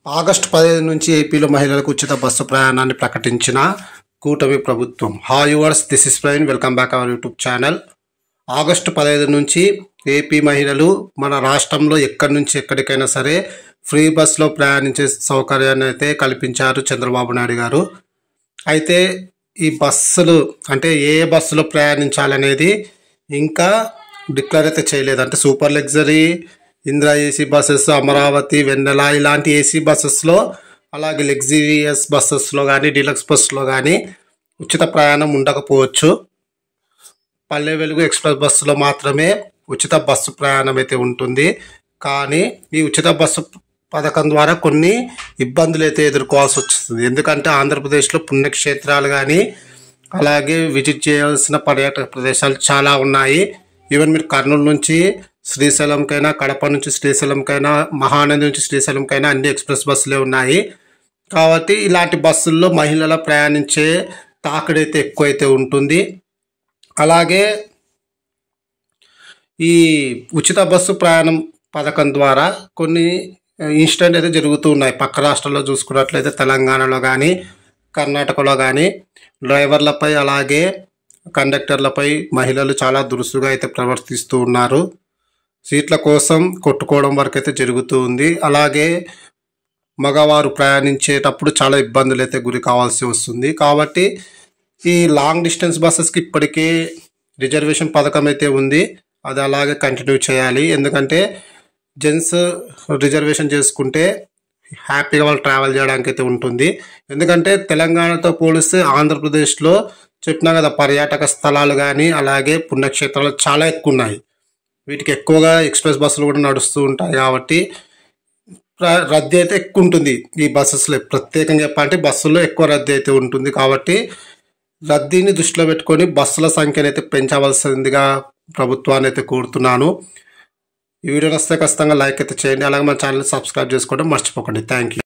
August 15 నుంచి ఏపీలో మహిళలకు ఉచిత బస్సు ప్రయాణాన్ని ప్రకటించిన కూటమి ప్రభుత్వం. Hi yours, this is Praveen, welcome back our YouTube channel. August 15 నుంచి ఏపీ మహిళలు మన రాష్ట్రంలో ఎక్కడి నుంచి ఎక్కడికైనా సరే ఫ్రీ బస్సులో ప్రయాణించే సౌకర్యాన్ని అయితే కల్పించారు చంద్రబాబు నాయుడు గారు. అయితే ఈ బస్సులు అంటే ఏ బస్సులో ప్రయాణించాలనేది ఇంకా డిక్లేర్ అయితే చేయలేదు. అంటే super luxury, Indra AC buses, Amaravati, Vennela ఇలాంటి ఏసీ బస్సెస్లో, అలాగే లగ్జరియస్ బస్సెస్లో కానీ డీలక్స్ బస్సులో కానీ ఉచిత ప్రయాణం ఉండకపోవచ్చు. పల్లె వెలుగు ఎక్స్ప్రెస్ బస్సులో మాత్రమే ఉచిత బస్సు ప్రయాణం అయితే ఉంటుంది. కానీ ఈ ఉచిత బస్సు పథకం ద్వారా కొన్ని ఇబ్బందులు అయితే ఎదుర్కోవాల్సి వస్తుంది. ఎందుకంటే ఆంధ్రప్రదేశ్లో పుణ్యక్షేత్రాలు కానీ అలాగే విజిట్ చేయాల్సిన పర్యాటక ప్రదేశాలు చాలా ఉన్నాయి. ఈవెన్ మీరు కర్నూలు నుంచి శ్రీశైలంకైనా, కడప నుంచి శ్రీశైలంకైనా, మహానంది నుంచి శ్రీశైలంకైనా అన్ని ఎక్స్ప్రెస్ బస్సులే ఉన్నాయి. కాబట్టి ఇలాంటి బస్సుల్లో మహిళల ప్రయాణించే తాకిడైతే ఎక్కువైతే ఉంటుంది. అలాగే ఈ ఉచిత బస్సు ప్రయాణం పథకం ద్వారా కొన్ని ఇన్సిడెంట్ అయితే జరుగుతూ ఉన్నాయి. పక్క రాష్ట్రాల్లో చూసుకున్నట్లయితే తెలంగాణలో కానీ కర్ణాటకలో కానీ డ్రైవర్లపై అలాగే కండక్టర్లపై మహిళలు చాలా దురుసుగా అయితే ప్రవర్తిస్తూ ఉన్నారు. సీట్ల కోసం కొట్టుకోవడం వరకు అయితే జరుగుతూ ఉంది. అలాగే మగవారు ప్రయాణించేటప్పుడు చాలా ఇబ్బందులు అయితే గురి కావాల్సి వస్తుంది. కాబట్టి ఈ లాంగ్ డిస్టెన్స్ బస్సెస్కి ఇప్పటికే రిజర్వేషన్ పథకం అయితే ఉంది, అది అలాగే కంటిన్యూ చేయాలి. ఎందుకంటే జెంట్స్ రిజర్వేషన్ చేసుకుంటే హ్యాపీగా వాళ్ళు ట్రావెల్ చేయడానికి అయితే ఉంటుంది. ఎందుకంటే తెలంగాణతో పోలిస్తే ఆంధ్రప్రదేశ్లో చెప్పినా కదా, పర్యాటక స్థలాలు కానీ అలాగే పుణ్యక్షేత్రాలు చాలా ఎక్కువ ఉన్నాయి. వీటికి ఎక్కువగా ఎక్స్ప్రెస్ బస్సులు కూడా నడుస్తూ ఉంటాయి. కాబట్టి రద్దీ అయితే ఎక్కువ ఉంటుంది ఈ బస్సెస్లో. ప్రత్యేకంగా చెప్పాలంటే బస్సుల్లో ఎక్కువ రద్దీ అయితే ఉంటుంది. కాబట్టి రద్దీని దృష్టిలో పెట్టుకొని బస్సుల సంఖ్యను అయితే పెంచవలసిందిగా ప్రభుత్వాన్ని అయితే కోరుతున్నాను. ఈ వీడియో నచ్చితే ఖచ్చితంగా లైక్ అయితే చేయండి. అలాగే మన ఛానల్ని సబ్స్క్రైబ్ చేసుకోవడం మర్చిపోకండి. Thank you.